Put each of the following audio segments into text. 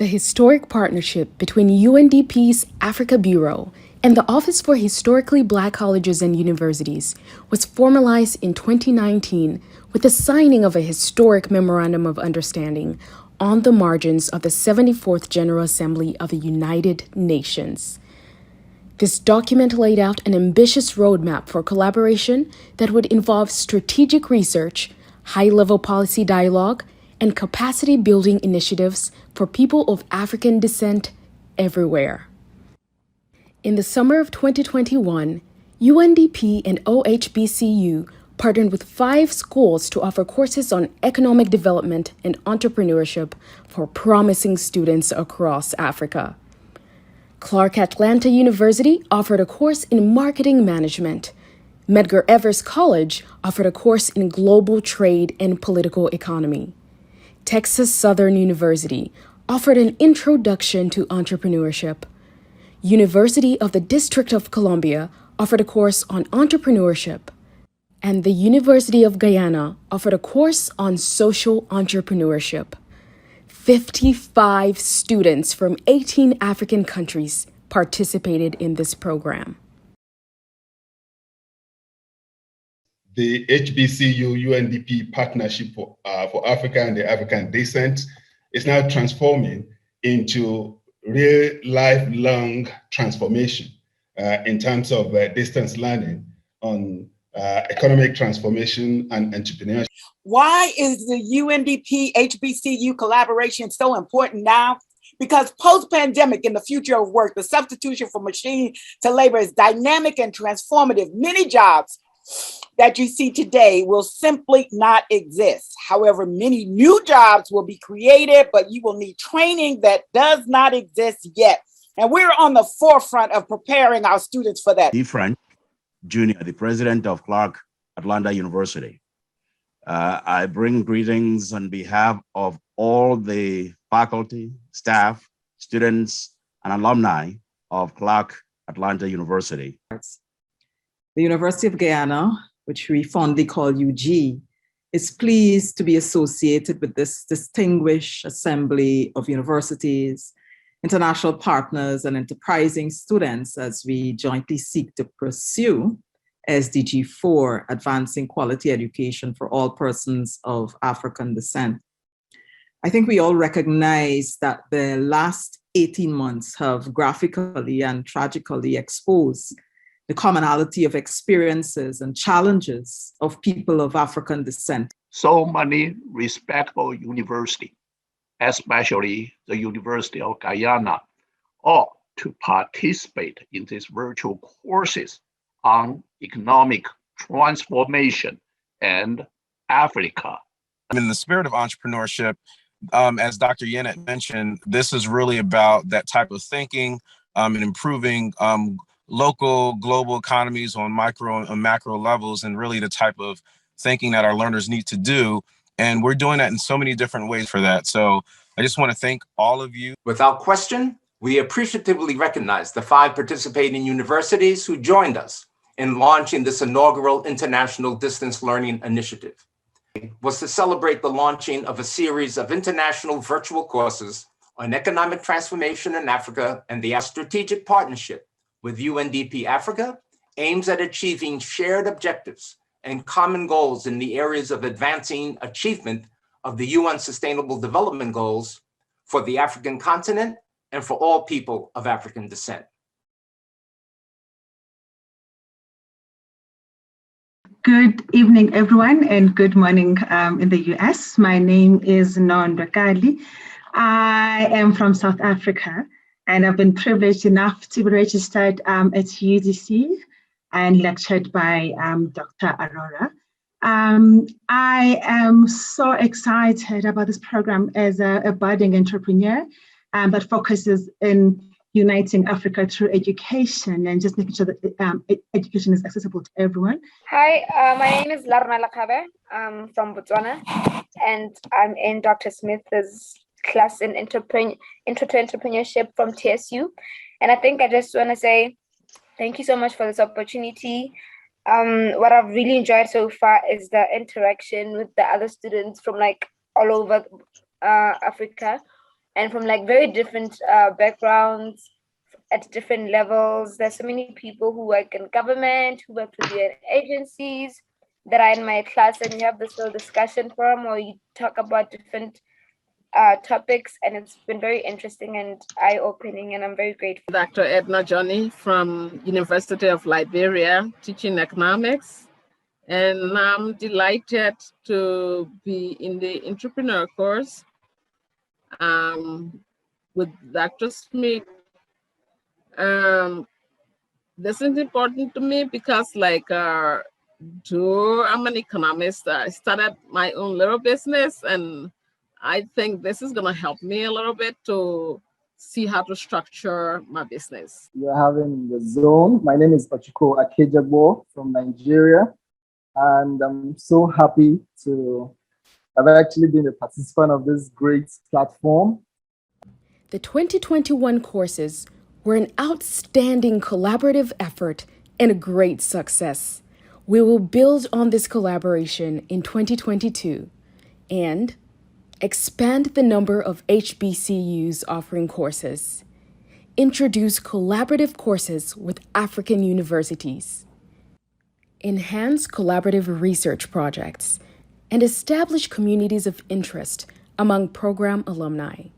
The historic partnership between UNDP's Africa Bureau and the Office for Historically Black Colleges and Universities was formalized in 2019 with the signing of a historic Memorandum of Understanding on the margins of the 74th General Assembly of the United Nations. This document laid out an ambitious roadmap for collaboration that would involve strategic research, high-level policy dialogue, and capacity-building initiatives for people of African descent everywhere. In the summer of 2021, UNDP and OHBCU partnered with 5 schools to offer courses on economic development and entrepreneurship for promising students across Africa. Clark Atlanta University offered a course in marketing management. Medgar Evers College offered a course in global trade and political economy. Texas Southern University offered an introduction to entrepreneurship. University of the District of Columbia offered a course on entrepreneurship. And the University of Guyana offered a course on social entrepreneurship. 55 students from 18 African countries participated in this program. The HBCU UNDP partnership for Africa and the African descent is now transforming into real lifelong transformation in terms of distance learning on economic transformation and entrepreneurship. Why is the UNDP HBCU collaboration so important now? Because post-pandemic, in the future of work, the substitution for machine to labor is dynamic and transformative. Many jobs that you see today will simply not exist. However, many new jobs will be created, but you will need training that does not exist yet. And we're on the forefront of preparing our students for that. French Jr., the president of Clark Atlanta University. I bring greetings on behalf of all the faculty, staff, students, and alumni of Clark Atlanta University. The University of Guyana, which we fondly call UG, is pleased to be associated with this distinguished assembly of universities, international partners, and enterprising students as we jointly seek to pursue SDG 4, advancing quality education for all persons of African descent. I think we all recognize that the last 18 months have graphically and tragically exposed the commonality of experiences and challenges of people of African descent. So many respectable universities, especially the University of Guyana, ought to participate in these virtual courses on economic transformation and Africa. In the spirit of entrepreneurship, as Dr. Yennett mentioned, this is really about that type of thinking and improving local, global economies on micro and macro levels, and really the type of thinking that our learners need to do. And we're doing that in so many different ways for that. So I just want to thank all of you. Without question, we appreciatively recognize the 5 participating universities who joined us in launching this inaugural International Distance Learning Initiative. It was to celebrate the launching of a series of international virtual courses on economic transformation in Africa, and the strategic partnership with UNDP Africa aims at achieving shared objectives and common goals in the areas of advancing achievement of the UN Sustainable Development Goals for the African continent and for all people of African descent. Good evening, everyone, and good morning in the US. My name is Nonda Kali. I am from South Africa, and I've been privileged enough to be registered at UDC and lectured by Dr. Aurora. I am so excited about this program as a budding entrepreneur that focuses in uniting Africa through education and just making sure that education is accessible to everyone. Hi, my name is Larna Lakabe. I'm from Botswana, and I'm in Dr. Smith's class in Intro to Entrepreneurship from TSU. And I think I just want to say thank you so much for this opportunity. What I've really enjoyed so far is the interaction with the other students from like all over Africa. and from like very different backgrounds at different levels. There's so many people who work in government, who work with UN agencies that are in my class, and you have this little discussion forum where you talk about different topics, and it's been very interesting and eye-opening, and I'm very grateful. Dr. Edna Johnny from University of Liberia, teaching economics, and I'm delighted to be in the entrepreneur course with Dr. Smith. This is important to me because I'm an economist. I started my own little business, and I think this is gonna help me a little bit to see how to structure my business. You're having the zone. My name is Pachiko Akejabo from Nigeria, and I'm so happy to have actually been a participant of this great platform. The 2021 courses were an outstanding collaborative effort and a great success. We will build on this collaboration in 2022 and expand the number of HBCUs offering courses, introduce collaborative courses with African universities, enhance collaborative research projects, and establish communities of interest among program alumni.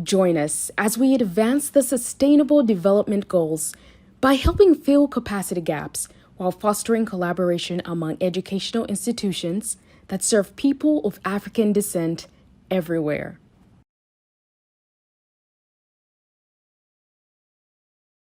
Join us as we advance the Sustainable Development Goals by helping fill capacity gaps while fostering collaboration among educational institutions that serve people of African descent everywhere.